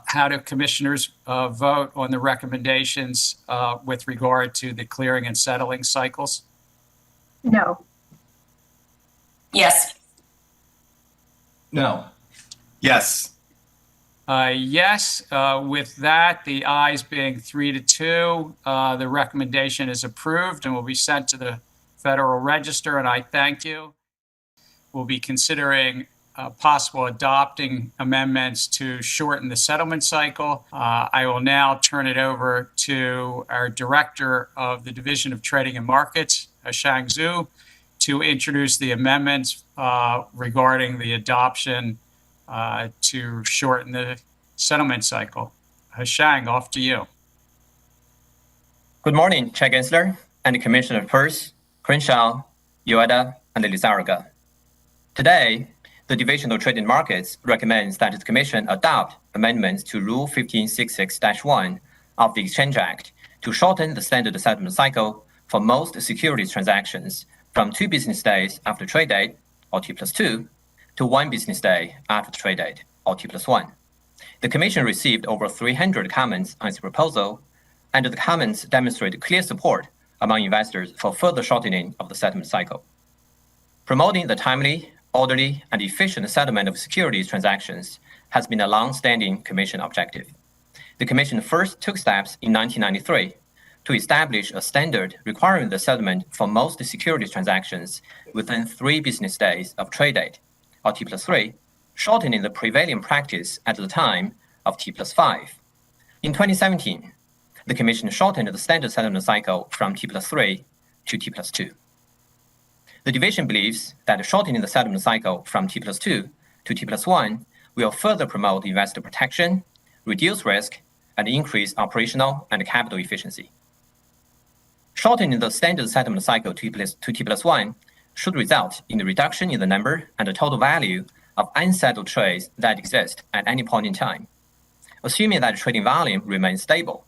how do commissioners vote on the recommendations with regard to the clearing and settling cycles? No. Yes. No. Yes. Yes. With that, the ayes being 3-2, the recommendation is approved and will be sent to the Federal Register, and I thank you. We'll be considering possible adopting amendments to shorten the settlement cycle. I will now turn it over to our Director of the Division of Trading and Markets, Shang Zhu, to introduce the amendments regarding the adoption to shorten the settlement cycle. Shang, off to you. Good morning, Chair Gensler and Commissioner Peirce, Crenshaw, Ueda, and Lizarraga. Today, the Division of Trade and Markets recommends that the Commission adopt amendments to Rule 1566-1 of the Exchange Act to shorten the standard settlement cycle for most securities transactions from 2 business days after trade date, or T+2, to 1 business day after trade date, or T+1. The Commission received over 300 comments on its proposal, and the comments demonstrate clear support among investors for further shortening of the settlement cycle. Promoting the timely, orderly, and efficient settlement of securities transactions has been a long-standing Commission objective. The Commission first took steps in 1993 to establish a standard requiring the settlement for most securities transactions within 3 business days of trade date, or T+3, shortening the prevailing practice at the time of T+5. In 2017, the Commission shortened the standard settlement cycle from T+3 to T+2. The Division believes that shortening the settlement cycle from T+2 to T+1 will further promote investor protection, reduce risk, and increase operational and capital efficiency. Shortening the standard settlement cycle to T+1 should result in a reduction in the number and the total value of unsettled trades that exist at any point in time. Assuming that trading volume remains stable,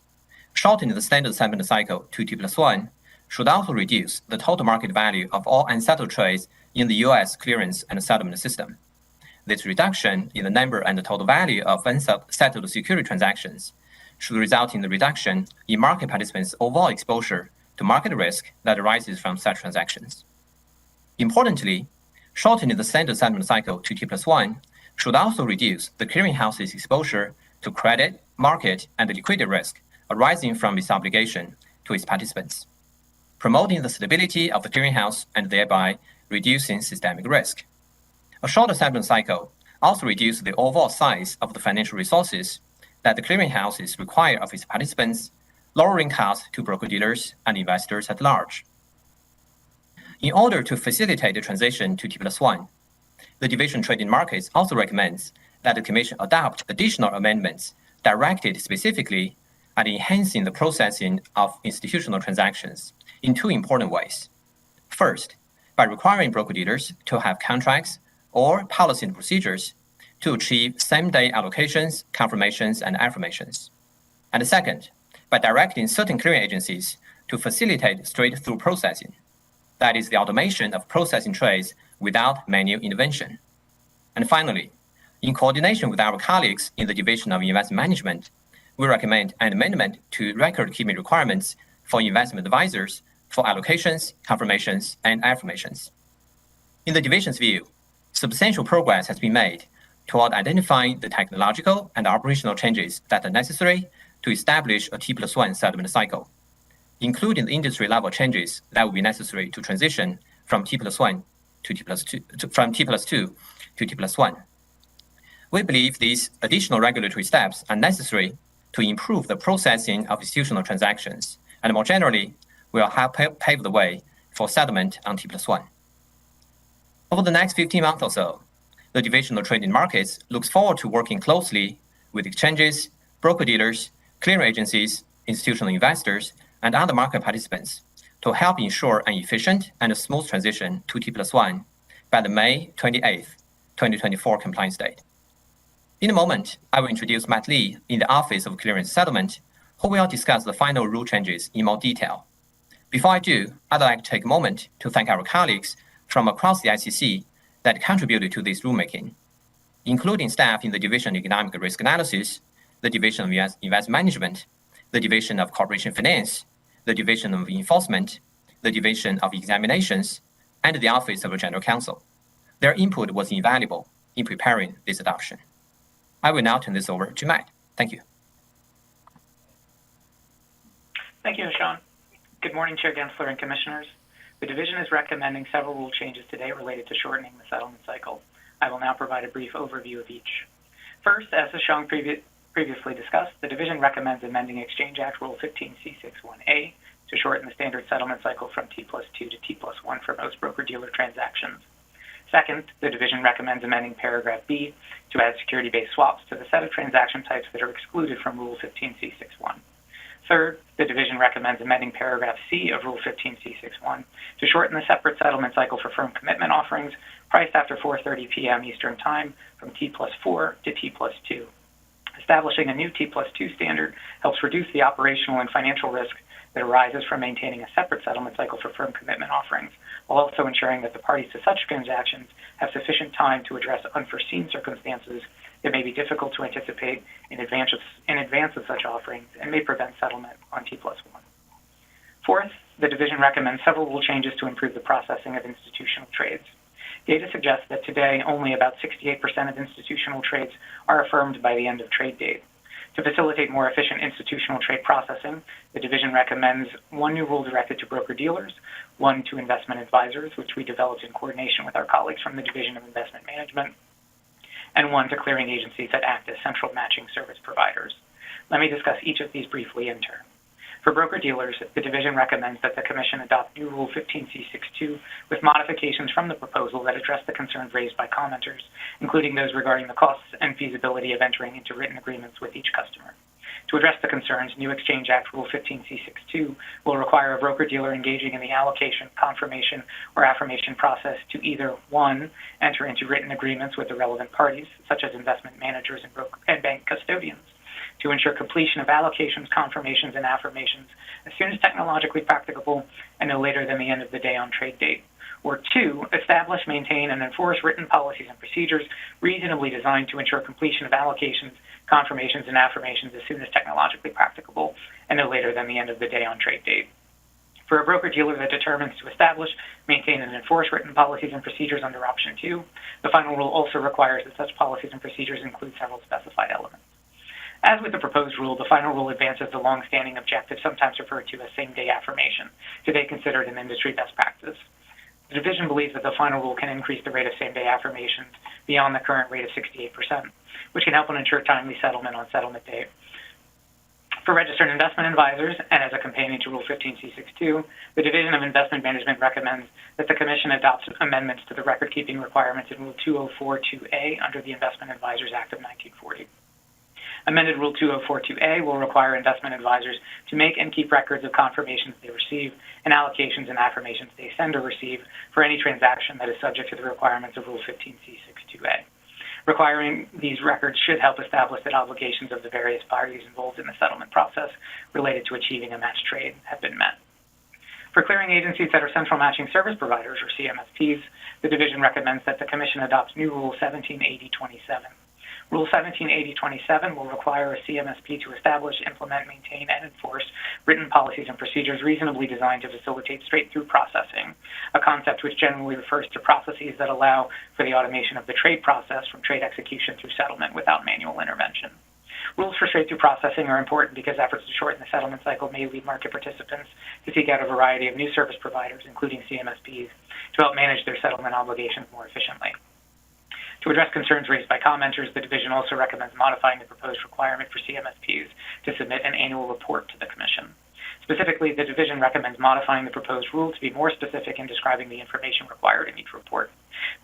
shortening the standard settlement cycle to T+1 should also reduce the total market value of all unsettled trades in the U.S. clearance and settlement system. This reduction in the number and the total value of unsettled security transactions should result in the reduction in market participants' overall exposure to market risk that arises from such transactions. Importantly, shortening the standard settlement cycle to T+1 should also reduce the clearinghouse's exposure to credit, market, and liquidity risk arising from its obligation to its participants, promoting the stability of the clearinghouse and thereby reducing systemic risk. A shorter settlement cycle also reduces the overall size of the financial resources that the clearinghouses require of its participants, lowering costs to broker-dealers and investors at large. In order to facilitate the transition to T+1, the Division of Trade and Markets also recommends that the Commission adopt additional amendments directed specifically at enhancing the processing of institutional transactions in 2 important ways. First, by requiring broker-dealers to have contracts or policy and procedures to achieve same-day allocations, confirmations, and affirmations. And second, by directing certain clearing agencies to facilitate straight-through processing, that is, the automation of processing trades without manual intervention. And finally, in coordination with our colleagues in the Division of Investment Management, we recommend an amendment to record-keeping requirements for investment advisors for allocations, confirmations, and affirmations. In the Division's view, substantial progress has been made toward identifying the technological and operational changes that are necessary to establish a T+1 settlement cycle, including the industry-level changes that will be necessary to transition from T+1 to from T+2 to T+1. We believe these additional regulatory steps are necessary to improve the processing of institutional transactions, and more generally, will help pave the way for settlement on T+1. Over the next 15 months or so, the Division of Trade and Markets looks forward to working closely with exchanges, broker-dealers, clearing agencies, institutional investors, and other market participants to help ensure an efficient and a smooth transition to T+1 by the May 28, 2024 compliance date. In a moment, I will introduce Matt Lee in the Office of Clearing and Settlement, who will discuss the final rule changes in more detail. Before I do, I'd like to take a moment to thank our colleagues from across the ICC that contributed to this rulemaking, including staff in the Division of Economic Risk Analysis, the Division of Investment Management, the Division of Corporation Finance, the Division of Enforcement, the Division of Examinations, and the Office of General Counsel. Their input was invaluable in preparing this adoption. I will now turn this over to Matt. Thank you. Thank you, Sean. Good morning, Chair Gensler and Commissioners. The Division is recommending several rule changes today related to shortening the settlement cycle. I will now provide a brief overview of each. First, as Sean previously discussed, the Division recommends amending Exchange Act Rule 15C61A to shorten the standard settlement cycle from T+2 to T+1 for most broker-dealer transactions. Second, the Division recommends amending paragraph B to add security-based swaps to the set of transaction types that are excluded from Rule 15C61. Third, the Division recommends amending paragraph C of Rule 15C61 to shorten the separate settlement cycle for firm commitment offerings priced after 4:30 p.m. Eastern Time from T+4 to T+2. Establishing a new T+2 standard helps reduce the operational and financial risk that arises from maintaining a separate settlement cycle for firm commitment offerings, while also ensuring that the parties to such transactions have sufficient time to address unforeseen circumstances that may be difficult to anticipate in advance of such offerings and may prevent settlement on T+1. Fourth, the Division recommends several rule changes to improve the processing of institutional trades. Data suggests that today only about 68% of institutional trades are affirmed by the end of trade date. To facilitate more efficient institutional trade processing, the Division recommends one new rule directed to broker-dealers, one to investment advisors, which we developed in coordination with our colleagues from the Division of Investment Management, and one to clearing agencies that act as central matching service providers. Let me discuss each of these briefly in turn. For broker-dealers, the Division recommends that the Commission adopt new Rule 15C62 with modifications from the proposal that address the concerns raised by commenters, including those regarding the costs and feasibility of entering into written agreements with each customer. To address the concerns, new Exchange Act Rule 15C62 will require a broker-dealer engaging in the allocation, confirmation, or affirmation process to either, 1, enter into written agreements with the relevant parties, such as investment managers and bank custodians, to ensure completion of allocations, confirmations, and affirmations as soon as technologically practicable and no later than the end of the day on trade date. Or 2, establish, maintain, and enforce written policies and procedures reasonably designed to ensure completion of allocations, confirmations, and affirmations as soon as technologically practicable and no later than the end of the day on trade date. For a broker-dealer that determines to establish, maintain, and enforce written policies and procedures under Option 2, the final rule also requires that such policies and procedures include several specified elements. As with the proposed rule, the final rule advances the long-standing objective, sometimes referred to as same-day affirmation, today considered an industry best practice. The Division believes that the final rule can increase the rate of same-day affirmations beyond the current rate of 68%, which can help ensure timely settlement on settlement day. For registered investment advisors, and as a companion to Rule 15C62, the Division of Investment Management recommends that the Commission adopts amendments to the record-keeping requirements in Rule 2042A under the Investment Advisors Act of 1940. Amended Rule 2042A will require investment advisors to make and keep records of confirmations they receive and allocations and affirmations they send or receive for any transaction that is subject to the requirements of Rule 15C62A. Requiring these records should help establish that obligations of the various parties involved in the settlement process related to achieving a matched trade have been met. For clearing agencies that are central matching service providers, or CMSPs, the Division recommends that the Commission adopts new Rule 178027. Rule 178027 will require a CMSP to establish, implement, maintain, and enforce written policies and procedures reasonably designed to facilitate straight-through processing, a concept which generally refers to processes that allow for the automation of the trade process from trade execution through settlement without manual intervention. Rules for straight-through processing are important because efforts to shorten the settlement cycle may lead market participants to seek out a variety of new service providers, including CMSPs, to help manage their settlement obligations more efficiently. To address concerns raised by commenters, the Division also recommends modifying the proposed requirement for CMSPs to submit an annual report to the Commission. Specifically, the Division recommends modifying the proposed rule to be more specific in describing the information required in each report.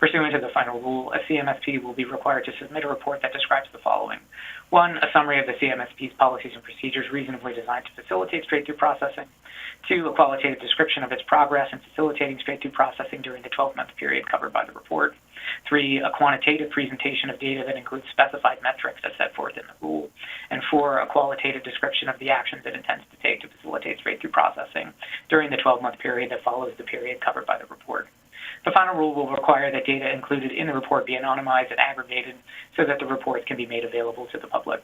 Pursuant to the final rule, a CMSP will be required to submit a report that describes the following. 1, a summary of the CMSP's policies and procedures reasonably designed to facilitate straight-through processing. 2, a qualitative description of its progress in facilitating straight-through processing during the 12-month period covered by the report. 3, a quantitative presentation of data that includes specified metrics as set forth in the rule. And 4, a qualitative description of the actions it intends to take to facilitate straight-through processing during the 12-month period that follows the period covered by the report. The final rule will require that data included in the report be anonymized and aggregated so that the reports can be made available to the public.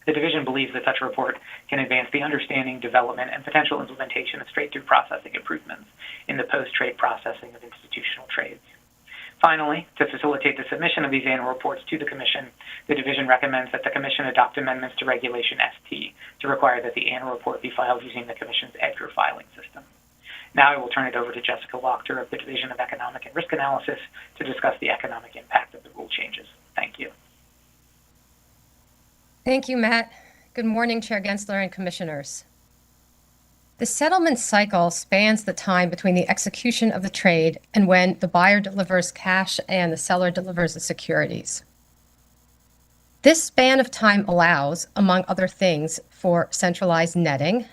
The division believes that such a report can advance the understanding, development, and potential implementation of straight-through processing improvements in the post-trade processing of institutional trades. Finally, to facilitate the submission of these annual reports to the Commission, the division recommends that the Commission adopt amendments to Regulation ST to require that the annual report be filed using the Commission's EDGAR filing system. Now I will turn it over to Jessica Wachter of the Division of Economic and Risk Analysis to discuss the economic impact of the rule changes. Thank you. Thank you, Matt. Good morning, Chair Gensler and Commissioners. The settlement cycle spans the time between the execution of the trade and when the buyer delivers cash and the seller delivers the securities. This span of time allows, among other things, for centralized netting,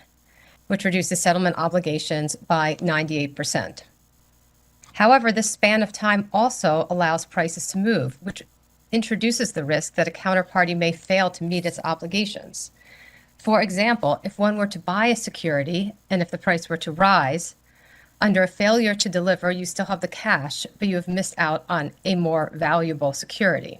which reduces settlement obligations by 98%. However, this span of time also allows prices to move, which introduces the risk that a counterparty may fail to meet its obligations. For example, if one were to buy a security and if the price were to rise, under a failure to deliver, you still have the cash, but you have missed out on a more valuable security.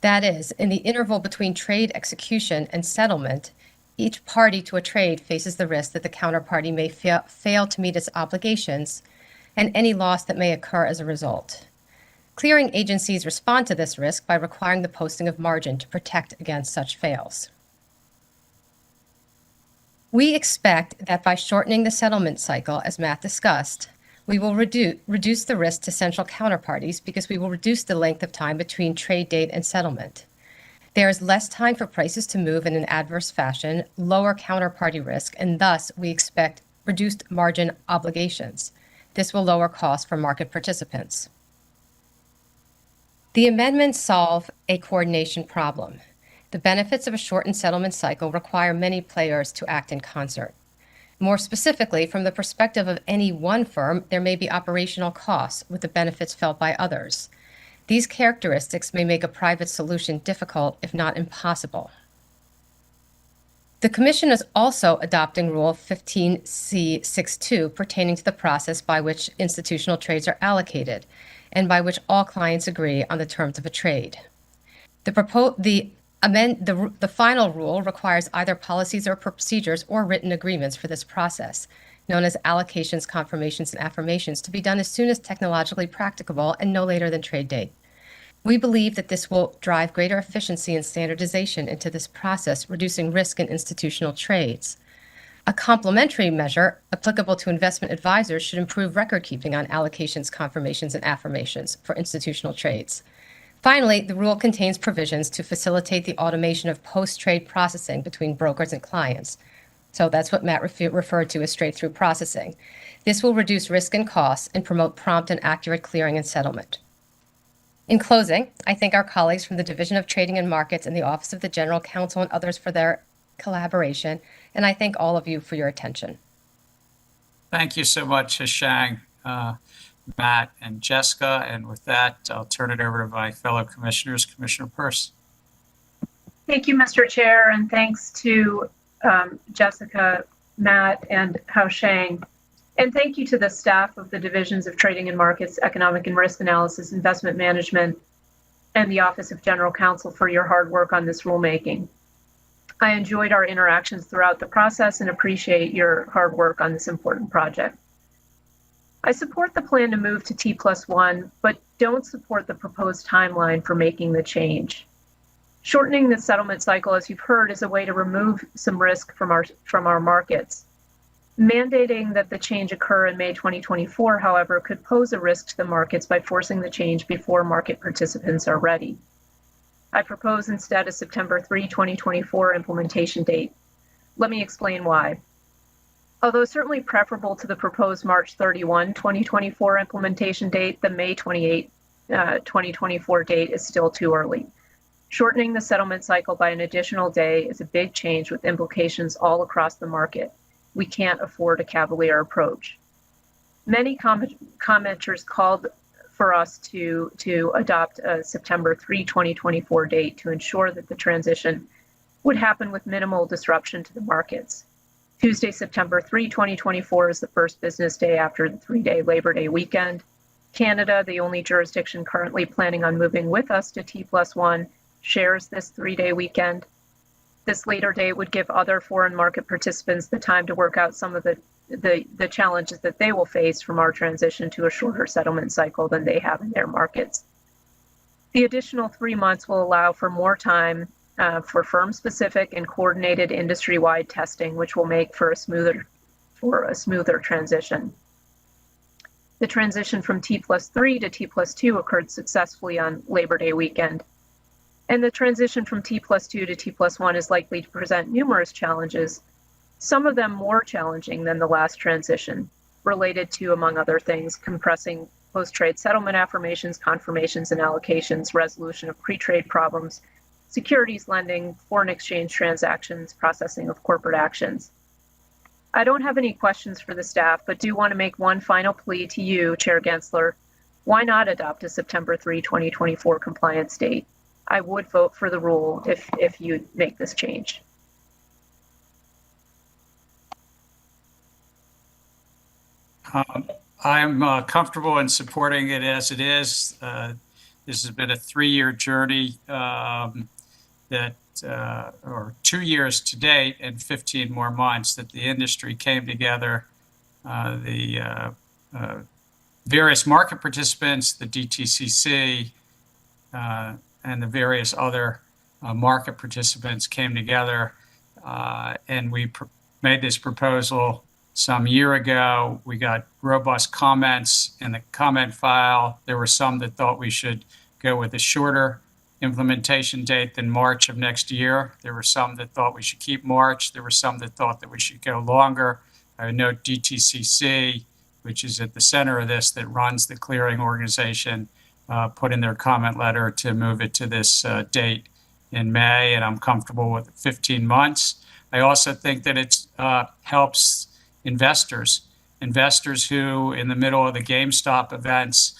That is, in the interval between trade execution and settlement, each party to a trade faces the risk that the counterparty may fail to meet its obligations and any loss that may occur as a result. Clearing agencies respond to this risk by requiring the posting of margin to protect against such fails. We expect that by shortening the settlement cycle, as Matt discussed, we will reduce the risk to central counterparties because we will reduce the length of time between trade date and settlement. There is less time for prices to move in an adverse fashion, lower counterparty risk, and thus we expect reduced margin obligations. This will lower costs for market participants. The amendments solve a coordination problem. The benefits of a shortened settlement cycle require many players to act in concert. More specifically, from the perspective of any one firm, there may be operational costs with the benefits felt by others. These characteristics may make a private solution difficult, if not impossible. The Commission is also adopting Rule 15C62 pertaining to the process by which institutional trades are allocated and by which all clients agree on the terms of a trade. The final rule requires either policies or procedures or written agreements for this process, known as allocations, confirmations, and affirmations, to be done as soon as technologically practicable and no later than trade date. We believe that this will drive greater efficiency and standardization into this process, reducing risk in institutional trades. A complementary measure applicable to investment advisors should improve record keeping on allocations, confirmations, and affirmations for institutional trades. Finally, the rule contains provisions to facilitate the automation of post-trade processing between brokers and clients. So that's what Matt referred to as straight-through processing. This will reduce risk and costs and promote prompt and accurate clearing and settlement. In closing, I thank our colleagues from the Division of Trading and Markets and the Office of the General Counsel and others for their collaboration, and I thank all of you for your attention. Thank you so much, Shang, Matt, and Jessica. And with that, I'll turn it over to my fellow commissioners, Commissioner Peirce. Thank you, Mr. Chair, and thanks to Jessica, Matt, and Hao Shang. And thank you to the staff of the Divisions of Trading and Markets, Economic and Risk Analysis, Investment Management, and the Office of General Counsel for your hard work on this rulemaking. I enjoyed our interactions throughout the process and appreciate your hard work on this important project. I support the plan to move to t+1, but don't support the proposed timeline for making the change. Shortening the settlement cycle, as you've heard, is a way to remove some risk from our markets. Mandating that the change occur in May 2024, however, could pose a risk to the markets by forcing the change before market participants are ready. I propose instead a September 3, 2024 implementation date. Let me explain why. Although certainly preferable to the proposed March 31, 2024 implementation date, the May 28, 2024 date is still too early. Shortening the settlement cycle by an additional day is a big change with implications all across the market. We can't afford a cavalier approach. Many commenters called for us to adopt a September 3, 2024 date to ensure that the transition would happen with minimal disruption to the markets. Tuesday, September 3, 2024 is the first business day after the 3-day Labor Day weekend. Canada, the only jurisdiction currently planning on moving with us to t+1, shares this 3-day weekend. This later date would give other foreign market participants the time to work out some of the challenges that they will face from our transition to a shorter settlement cycle than they have in their markets. The additional 3 months will allow for more time for firm-specific and coordinated industry-wide testing, which will make for a smoother transition. The transition from T+3 to T+2 occurred successfully on Labor Day weekend. And the transition from T+2 to T+1 is likely to present numerous challenges, some of them more challenging than the last transition, related to, among other things, compressing post-trade settlement affirmations, confirmations and allocations, resolution of pre-trade problems, securities lending, foreign exchange transactions, processing of corporate actions. I don't have any questions for the staff, but do want to make one final plea to you, Chair Gensler. Why not adopt a September 3, 2024 compliance date? I would vote for the rule if you make this change. I'm comfortable in supporting it as it is. This has been a 3-year journey or 2 years to date and 15 more months that the industry came together, the various market participants, the DTCC, and the various other market participants came together, and we made this proposal some year ago. We got robust comments in the comment file. There were some that thought we should go with a shorter implementation date than March of next year. There were some that thought we should keep March. There were some that thought that we should go longer. I note DTCC, which is at the center of this, that runs the clearing organization, put in their comment letter to move it to this date in May, and I'm comfortable with 15 months. I also think that it helps investors who, in the middle of the GameStop events,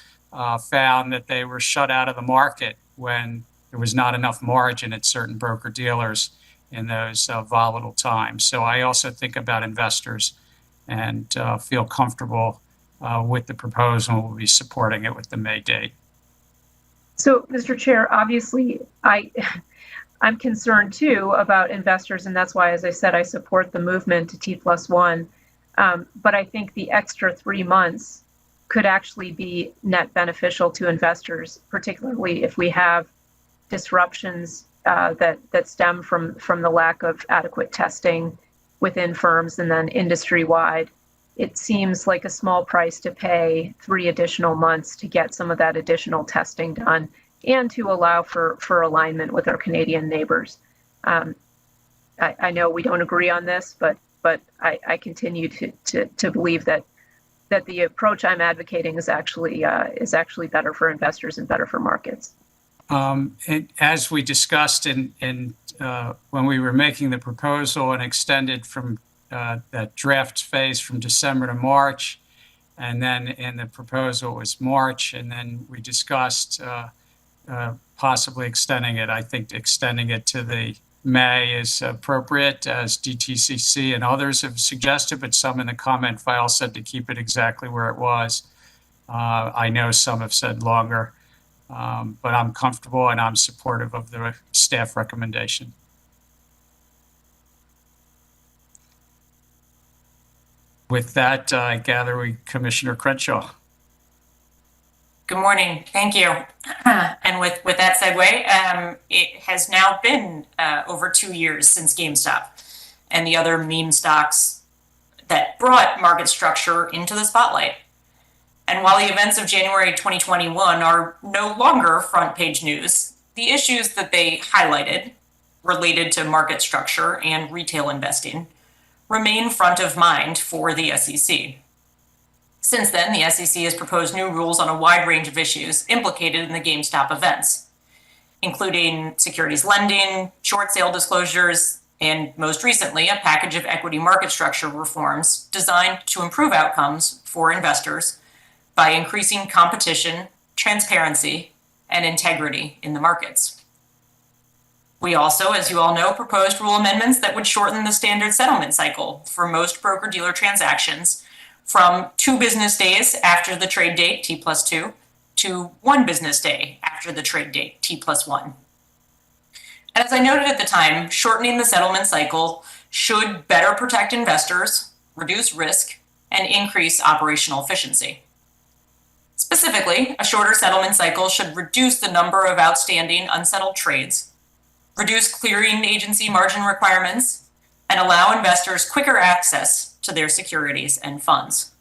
found that they were shut out of the market when there was not enough margin at certain broker-dealers in those volatile times. So I also think about investors and feel comfortable with the proposal. We'll be supporting it with the May date. So, Mr. Chair, obviously, I'm concerned too about investors, and that's why, as I said, I support the movement to T+1. But I think the extra 3 months could actually be net beneficial to investors, particularly if we have disruptions that stem from the lack of adequate testing within firms and then industry-wide. It seems like a small price to pay 3 additional months to get some of that additional testing done and to allow for alignment with our Canadian neighbors. I know we don't agree on this, but I continue to believe that the approach I'm advocating is actually better for investors and better for markets. And as we discussed when we were making the proposal and extended from that draft phase from December to March, and then in the proposal was March, and then we discussed possibly extending it. I think extending it to the May is appropriate, as DTCC and others have suggested, but some in the comment file said to keep it exactly where it was. I know some have said longer, but I'm comfortable and I'm supportive of the staff recommendation. With that, I gather Commissioner Crenshaw. Good morning. Thank you. And with that segue, it has now been over 2 years since GameStop and the other meme stocks that brought market structure into the spotlight. And while the events of January 2021 are no longer front page news, the issues that they highlighted related to market structure and retail investing remain front of mind for the SEC. Since then, the SEC has proposed new rules on a wide range of issues implicated in the GameStop events, including securities lending, short sale disclosures, and most recently, a package of equity market structure reforms designed to improve outcomes for investors by increasing competition, transparency, and integrity in the markets. We also, as you all know, proposed rule amendments that would shorten the standard settlement cycle for most broker-dealer transactions from 2 business days after the trade date, T+2, to 1 business day after the trade date, T+1. And as I noted at the time, shortening the settlement cycle should better protect investors, reduce risk, and increase operational efficiency. Specifically, a shorter settlement cycle should reduce the number of outstanding unsettled trades, reduce clearing agency margin requirements, and allow investors quicker access to their securities and funds.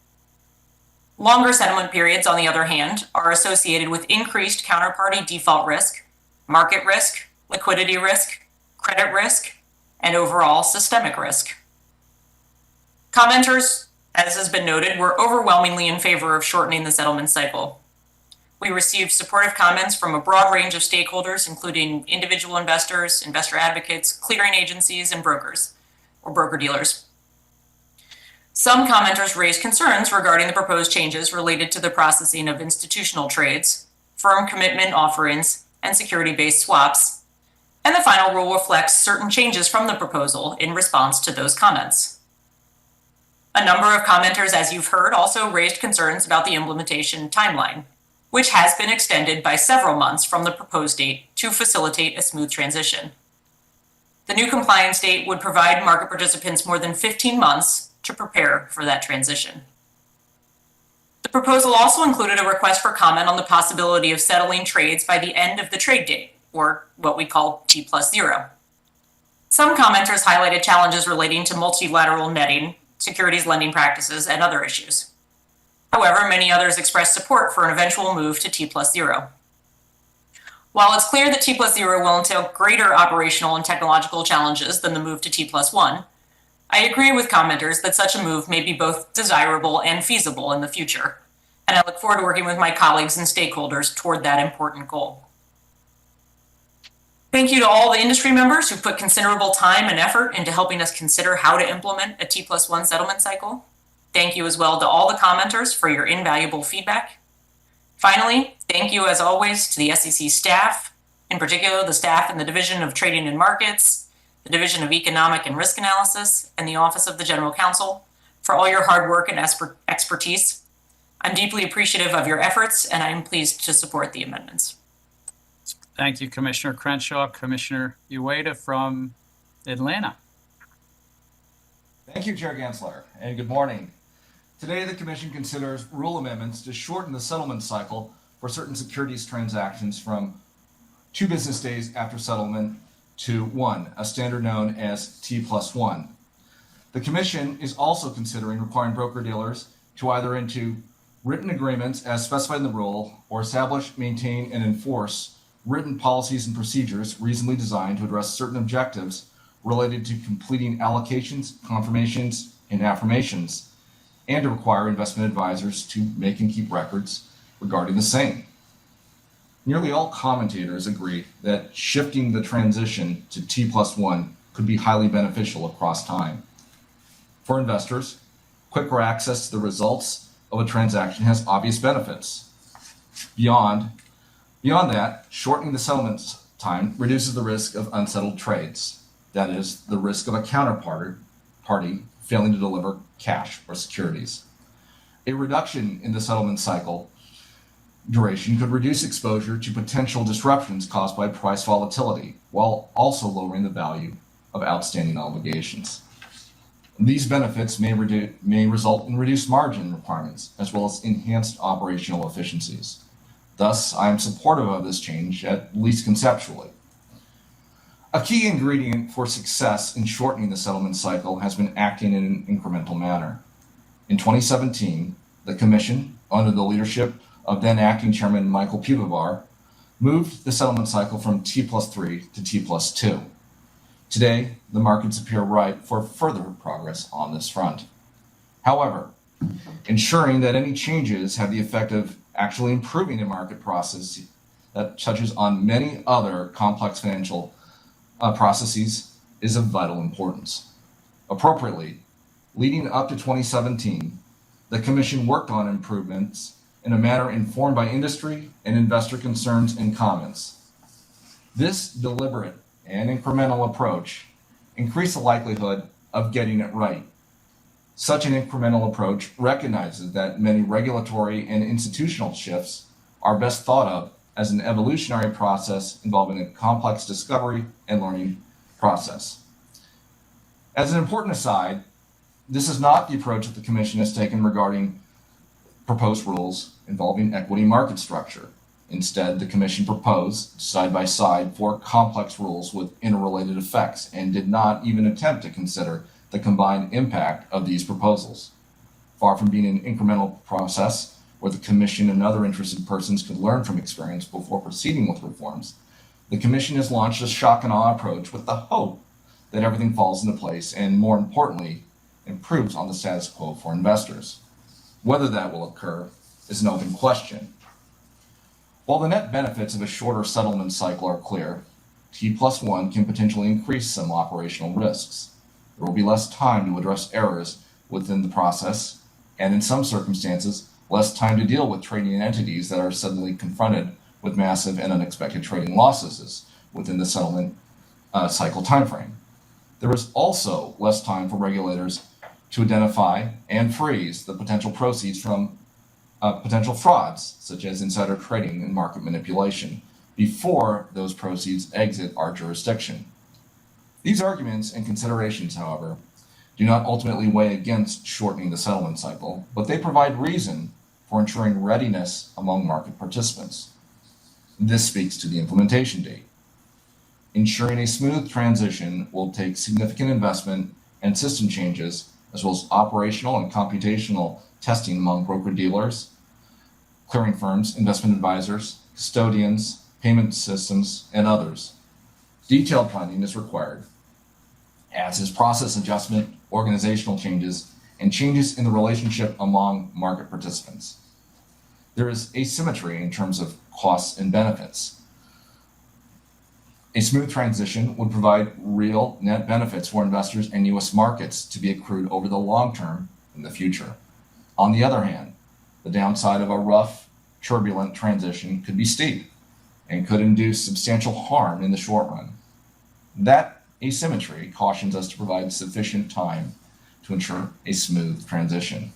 Longer settlement periods, on the other hand, are associated with increased counterparty default risk, market risk, liquidity risk, credit risk, and overall systemic risk. Commenters, as has been noted, were overwhelmingly in favor of shortening the settlement cycle. We received supportive comments from a broad range of stakeholders, including individual investors, investor advocates, clearing agencies, and brokers, or broker-dealers. Some commenters raised concerns regarding the proposed changes related to the processing of institutional trades, firm commitment offerings, and security-based swaps, and the final rule reflects certain changes from the proposal in response to those comments. A number of commenters, as you've heard, also raised concerns about the implementation timeline, which has been extended by several months from the proposed date to facilitate a smooth transition. The new compliance date would provide market participants more than 15 months to prepare for that transition. The proposal also included a request for comment on the possibility of settling trades by the end of the trade date, or what we call t+0. Some commenters highlighted challenges relating to multilateral netting, securities lending practices, and other issues. However, many others expressed support for an eventual move to t+0. While it's clear that t+0 will entail greater operational and technological challenges than the move to t+1, I agree with commenters that such a move may be both desirable and feasible in the future, and I look forward to working with my colleagues and stakeholders toward that important goal. Thank you to all the industry members who put considerable time and effort into helping us consider how to implement a t+1 settlement cycle. Thank you as well to all the commenters for your invaluable feedback. Finally, thank you as always to the SEC staff, in particular the staff in the Division of Trading and Markets, the Division of Economic and Risk Analysis, and the Office of the General Counsel for all your hard work and expertise. I'm deeply appreciative of your efforts, and I am pleased to support the amendments. Thank you, Commissioner Crenshaw. Commissioner Ueda from Atlanta. Thank you, Chair Gensler, and good morning. Today, the Commission considers rule amendments to shorten the settlement cycle for certain securities transactions from 2 business days after settlement to 1, a standard known as t+1. The Commission is also considering requiring broker-dealers to either into written agreements as specified in the rule or establish, maintain, and enforce written policies and procedures reasonably designed to address certain objectives related to completing allocations, confirmations, and affirmations, and to require investment advisors to make and keep records regarding the same. Nearly all commentators agree that shifting the transition to t+1 could be highly beneficial across time. For investors, quicker access to the results of a transaction has obvious benefits. Beyond that, shortening the settlement time reduces the risk of unsettled trades. That is, the risk of a counterparty failing to deliver cash or securities. A reduction in the settlement cycle duration could reduce exposure to potential disruptions caused by price volatility, while also lowering the value of outstanding obligations. These benefits may result in reduced margin requirements, as well as enhanced operational efficiencies. Thus, I am supportive of this change, at least conceptually. A key ingredient for success in shortening the settlement cycle has been acting in an incremental manner. In 2017, the Commission, under the leadership of then Acting Chairman Michael Pubavar, moved the settlement cycle from t+3 to t+2. Today, the markets appear ripe for further progress on this front. However, ensuring that any changes have the effect of actually improving a market process that touches on many other complex financial processes is of vital importance. Appropriately, leading up to 2017, the Commission worked on improvements in a manner informed by industry and investor concerns and comments. This deliberate and incremental approach increased the likelihood of getting it right. Such an incremental approach recognizes that many regulatory and institutional shifts are best thought of as an evolutionary process involving a complex discovery and learning process. As an important aside, this is not the approach that the Commission has taken regarding proposed rules involving equity market structure. Instead, the Commission proposed side by side 4 complex rules with interrelated effects and did not even attempt to consider the combined impact of these proposals. Far from being an incremental process where the Commission and other interested persons could learn from experience before proceeding with reforms, the Commission has launched a shock and awe approach with the hope that everything falls into place and, more importantly, improves on the status quo for investors. Whether that will occur is an open question. While the net benefits of a shorter settlement cycle are clear, t+1 can potentially increase some operational risks. There will be less time to address errors within the process, and in some circumstances, less time to deal with trading entities that are suddenly confronted with massive and unexpected trading losses within the settlement cycle timeframe. There is also less time for regulators to identify and freeze the potential proceeds from potential frauds, such as insider trading and market manipulation, before those proceeds exit our jurisdiction. These arguments and considerations, however, do not ultimately weigh against shortening the settlement cycle, but they provide reason for ensuring readiness among market participants. This speaks to the implementation date. Ensuring a smooth transition will take significant investment and system changes, as well as operational and computational testing among broker-dealers, clearing firms, investment advisors, custodians, payment systems, and others. Detailed planning is required, as is process adjustment, organizational changes, and changes in the relationship among market participants. There is asymmetry in terms of costs and benefits. A smooth transition would provide real net benefits for investors and U.S. markets to be accrued over the long term in the future. On the other hand, the downside of a rough, turbulent transition could be steep and could induce substantial harm in the short run. That asymmetry cautions us to provide sufficient time to ensure a smooth transition.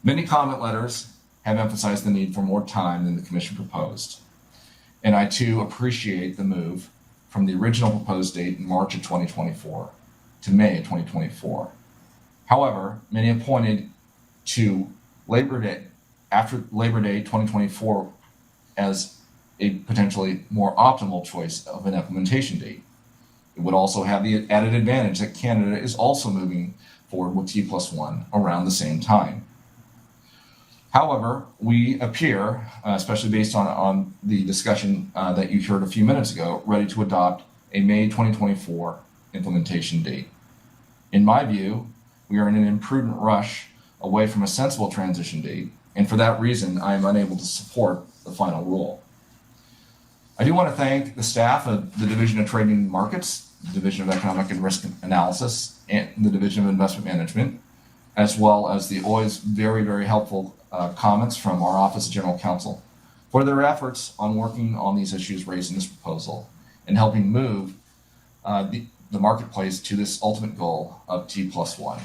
Many comment letters have emphasized the need for more time than the Commission proposed, and I too appreciate the move from the original proposed date in March of 2024 to May of 2024. However, many have pointed to Labor Day, after Labor Day 2024, as a potentially more optimal choice of an implementation date. It would also have the added advantage that Canada is also moving forward with t+1 around the same time. However, we appear, especially based on the discussion that you heard a few minutes ago, ready to adopt a May 2024 implementation date. In my view, we are in an imprudent rush away from a sensible transition date, and for that reason, I am unable to support the final rule. I do want to thank the staff of the Division of Trading and Markets, the Division of Economic and Risk Analysis, and the Division of Investment Management, as well as the always very, very helpful comments from our Office of General Counsel for their efforts on working on these issues raised in this proposal and helping move the marketplace to this ultimate goal of t+1.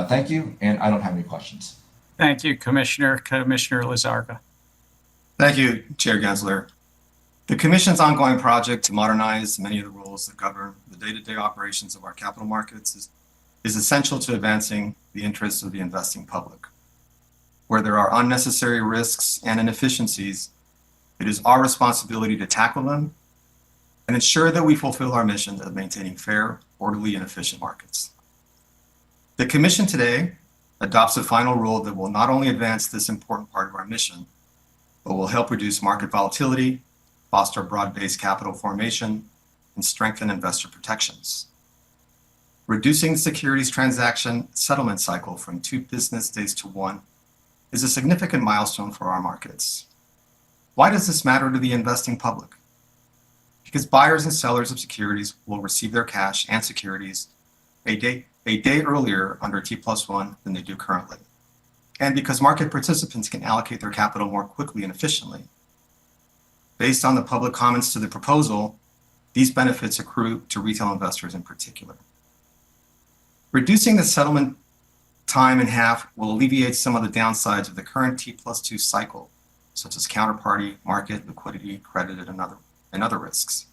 Thank you, and I don't have any questions. Thank you, Commissioner. Commissioner Lizarga. Thank you, Chair Gensler. The Commission's ongoing project to modernize many of the rules that govern the day-to-day operations of our capital markets is essential to advancing the interests of the investing public. Where there are unnecessary risks and inefficiencies, it is our responsibility to tackle them and ensure that we fulfill our mission of maintaining fair, orderly, and efficient markets. The Commission today adopts a final rule that will not only advance this important part of our mission, but will help reduce market volatility, foster broad-based capital formation, and strengthen investor protections. Reducing the securities transaction settlement cycle from 2 business days to 1 is a significant milestone for our markets. Why does this matter to the investing public? Because buyers and sellers of securities will receive their cash and securities a day earlier under t+1 than they do currently. And because market participants can allocate their capital more quickly and efficiently. Based on the public comments to the proposal, these benefits accrue to retail investors in particular. Reducing the settlement time in half will alleviate some of the downsides of the current t+2 cycle, such as counterparty, market, liquidity, credit, and other risks.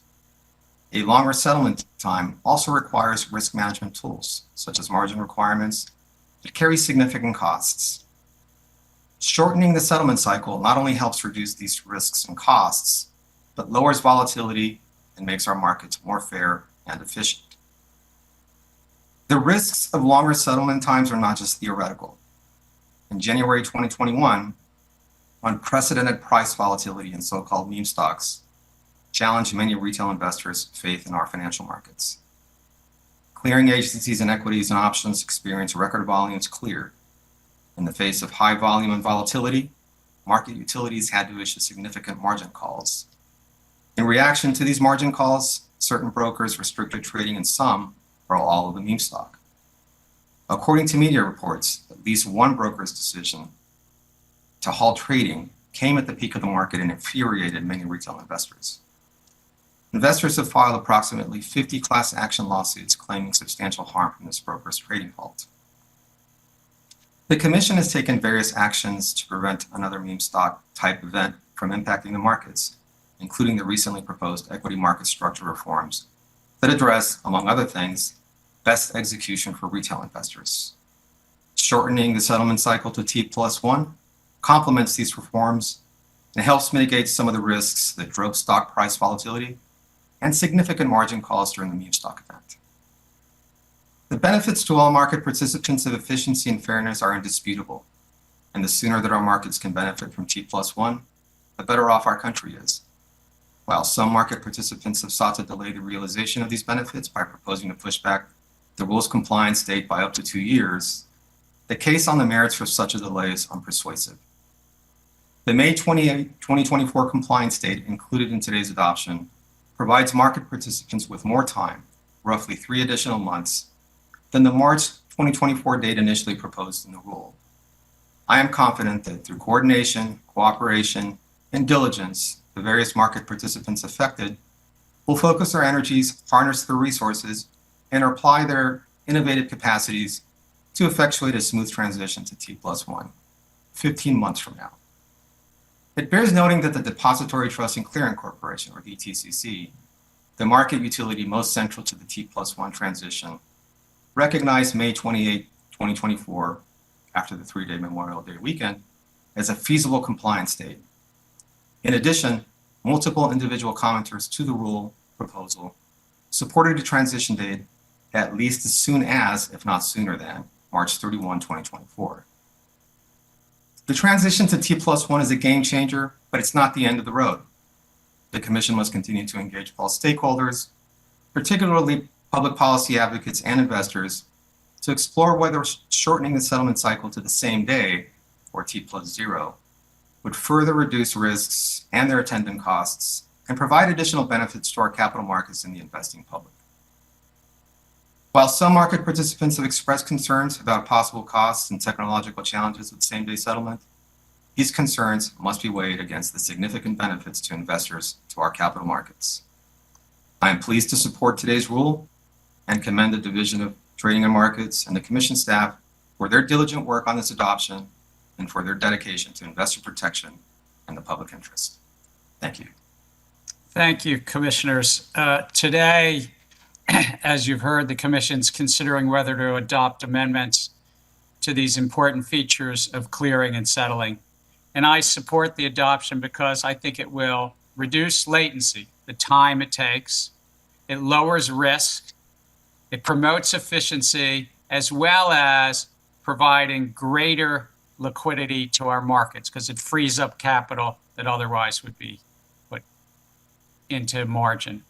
A longer settlement time also requires risk management tools, such as margin requirements, that carry significant costs. Shortening the settlement cycle not only helps reduce these risks and costs, but lowers volatility and makes our markets more fair and efficient. The risks of longer settlement times are not just theoretical. In January 2021, unprecedented price volatility in so-called meme stocks challenged many retail investors' faith in our financial markets. Clearing agencies in equities and options experienced record volumes cleared. In the face of high volume and volatility, market utilities had to issue significant margin calls. In reaction to these margin calls, certain brokers restricted trading in some or all of the meme stock. According to media reports, at least one broker's decision to halt trading came at the peak of the market and infuriated many retail investors. Investors have filed approximately 50 class action lawsuits claiming substantial harm from this broker's trading halt. The Commission has taken various actions to prevent another meme stock type event from impacting the markets, including the recently proposed equity market structure reforms that address, among other things, best execution for retail investors. Shortening the settlement cycle to t+1 complements these reforms and helps mitigate some of the risks that drove stock price volatility and significant margin calls during the meme stock event. The benefits to all market participants of efficiency and fairness are indisputable, and the sooner that our markets can benefit from t+1, the better off our country is. While some market participants have sought to delay the realization of these benefits by proposing to push back the rules compliance date by up to 2 years, the case on the merits for such a delay is unpersuasive. The May 28, 2024 compliance date included in today's adoption provides market participants with more time, roughly 3 additional months, than the March 2024 date initially proposed in the rule. I am confident that through coordination, cooperation, and diligence, the various market participants affected will focus their energies, harness their resources, and apply their innovative capacities to effectuate a smooth transition to t+1, 15 months from now. It bears noting that the Depository Trust and Clearing Corporation, or DTCC, the market utility most central to the t+1 transition, recognized May 28, 2024, after the 3-day Memorial Day weekend, as a feasible compliance date. In addition, multiple individual commenters to the rule proposal supported a transition date at least as soon as, if not sooner than, March 31, 2024. The transition to t+1 is a game changer, but it's not the end of the road. The Commission must continue to engage all stakeholders, particularly public policy advocates and investors, to explore whether shortening the settlement cycle to the same day, or t+0, would further reduce risks and their attendant costs and provide additional benefits to our capital markets and the investing public. While some market participants have expressed concerns about possible costs and technological challenges with same-day settlement, these concerns must be weighed against the significant benefits to investors to our capital markets. I am pleased to support today's rule and commend the Division of Trading and Markets and the Commission staff for their diligent work on this adoption and for their dedication to investor protection and the public interest. Thank you. Thank you, Commissioners. Today, as you've heard, the Commission's considering whether to adopt amendments to these important features of clearing and settling. And I support the adoption because I think it will reduce latency, the time it takes, it lowers risk, it promotes efficiency, as well as providing greater liquidity to our markets because it frees up capital that otherwise would be put into margin.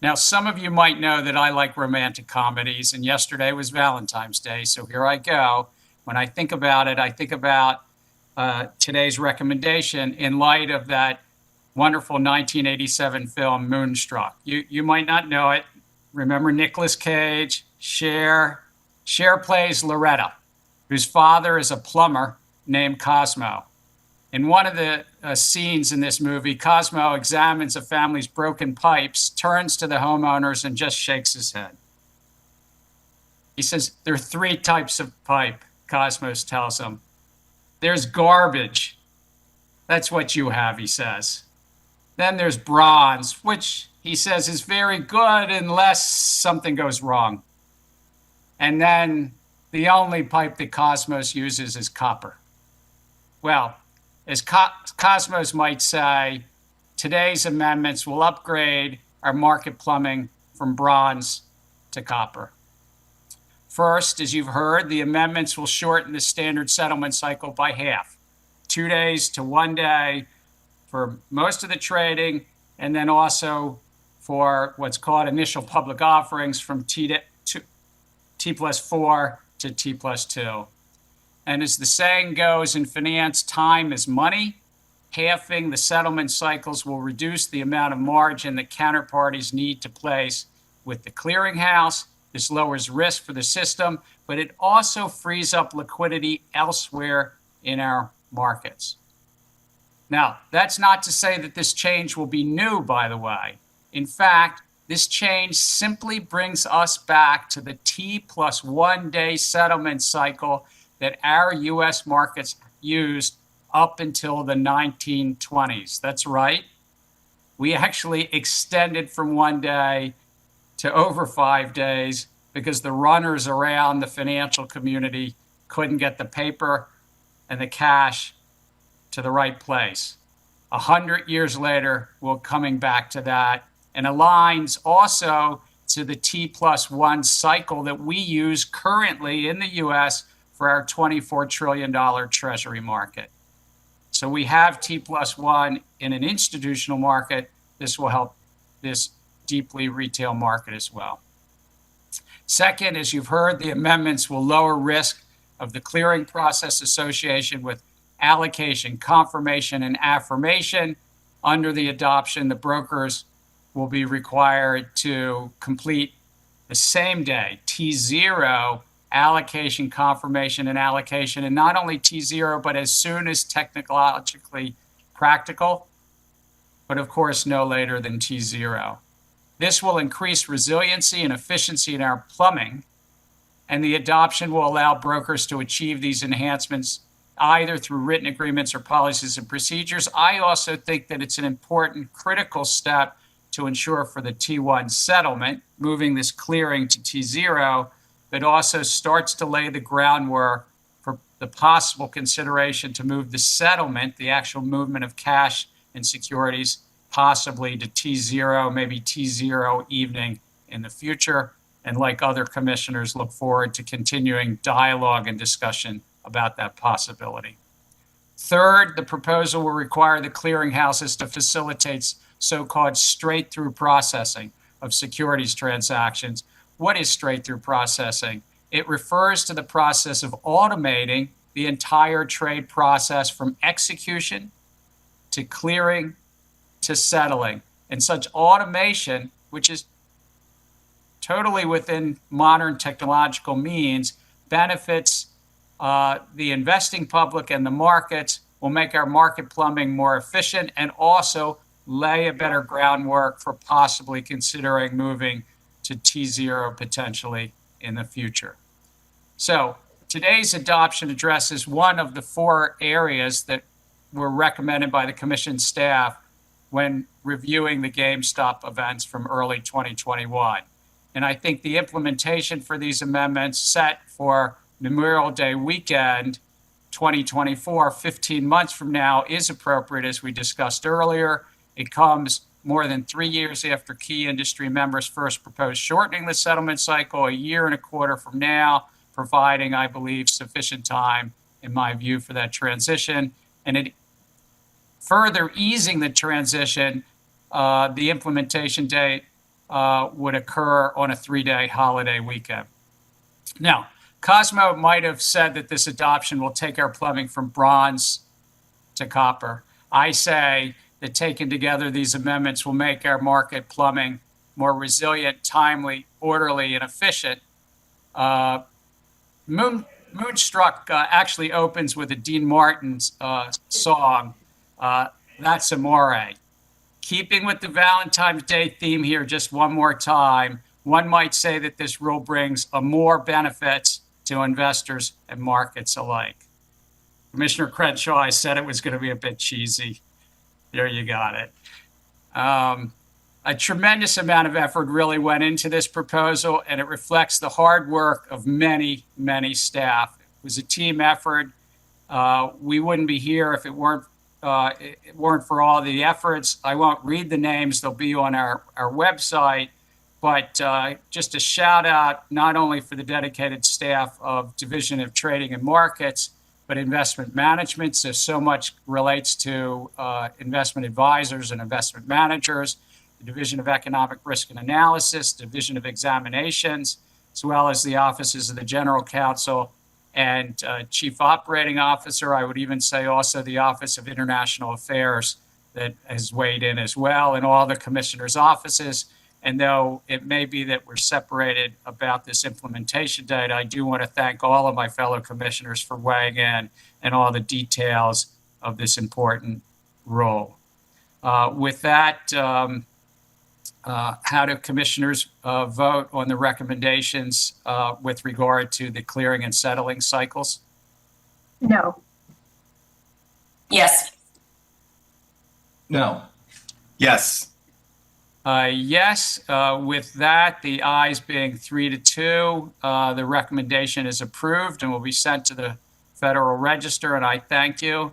Now, some of you might know that I like romantic comedies, and yesterday was Valentine's Day, so here I go. When I think about it, I think about today's recommendation in light of that wonderful 1987 film, Moonstruck. You might not know it. Remember Nicolas Cage? Cher plays Loretta, whose father is a plumber named Cosmo. In one of the scenes in this movie, Cosmo examines a family's broken pipes, turns to the homeowners, and just shakes his head. He says, there are 3 types of pipe, Cosmos tells him. There's garbage, That's what you have, he says. Then there's bronze, which he says is very good unless something goes wrong. And then the only pipe that Cosmos uses is copper. Well, as Cosmos might say, today's amendments will upgrade our market plumbing from bronze to copper. First, as you've heard, the amendments will shorten the standard settlement cycle by half, 2 days to 1 day for most of the trading, and then also for what's called initial public offerings from T+4 to T+2. And as the saying goes in finance, time is money. Halving the settlement cycles will reduce the amount of margin that counterparties need to place with the clearinghouse. This lowers risk for the system, but it also frees up liquidity elsewhere in our markets. Now, that's not to say that this change will be new, by the way. In fact, this change simply brings us back to the T+1 day settlement cycle that our U.S. markets used up until the 1920s. That's right. We actually extended from 1 day to over 5 days because the runners around the financial community couldn't get the paper and the cash to the right place. 100 years later, we're coming back to that, and aligns also to the T+1 cycle that we use currently in the U.S. for our $24 trillion treasury market. So we have T+1 in an institutional market. This will help this deeply retail market as well. Second, as you've heard, the amendments will lower risk of the clearing process association with allocation, confirmation, and affirmation. Under the adoption, the brokers will be required to complete the same day, T0, allocation, confirmation, and allocation, and not only T0, but as soon as technologically practical, but of course no later than T0. This will increase resiliency and efficiency in our plumbing, and the adoption will allow brokers to achieve these enhancements either through written agreements or policies and procedures. I also think that it's an important, critical step to ensure for the T1 settlement, moving this clearing to T0, but also starts to lay the groundwork for the possible consideration to move the settlement, the actual movement of cash and securities, possibly to T0, maybe T0 evening in the future. And like other commissioners, look forward to continuing dialogue and discussion about that possibility. Third, the proposal will require the clearinghouses to facilitate so-called straight-through processing of securities transactions. What is straight-through processing? It refers to the process of automating the entire trade process from execution to clearing to settling. And such automation, which is totally within modern technological means, benefits the investing public and the markets, will make our market plumbing more efficient, and also lay a better groundwork for possibly considering moving to T0 potentially in the future. So today's adoption addresses one of the 4 areas that were recommended by the Commission staff when reviewing the GameStop events from early 2021. And I think the implementation for these amendments set for Memorial Day weekend 2024, 15 months from now, is appropriate, as we discussed earlier. It comes more than 3 years after key industry members first proposed shortening the settlement cycle, a year and a quarter from now, providing, I believe, sufficient time, in my view, for that transition. And it further easing the transition, the implementation date would occur on a 3-day holiday weekend. Now, Cosmo might have said that this adoption will take our plumbing from bronze to copper. I say that taken together, these amendments will make our market plumbing more resilient, timely, orderly, and efficient. Moonstruck actually opens with a Dean Martin's song, That's Amore. Keeping with the Valentine's Day theme here just one more time, one might say that this rule brings more benefits to investors and markets alike. Commissioner Crenshaw, I said it was going to be a bit cheesy. There you got it. A tremendous amount of effort really went into this proposal, and it reflects the hard work of many, many staff. It was a team effort. We wouldn't be here if it weren't for all the efforts. I won't read the names; they'll be on our website. But just a shout out not only for the dedicated staff of Division of Trading and Markets, but investment management. So much relates to investment advisors and investment managers, the Division of Economic Risk and Analysis, Division of Examinations, as well as the offices of the General Counsel and Chief Operating Officer. I would even say also the Office of International Affairs that has weighed in as well, and all the commissioners' offices. And though it may be that we're separated about this implementation date, I do want to thank all of my fellow commissioners for weighing in and all the details of this important rule. With that, how do commissioners vote on the recommendations with regard to the clearing and settling cycles? No. Yes. No. Yes. Yes. With that, the ayes being 3-2, the recommendation is approved and will be sent to the Federal Register, and I thank you.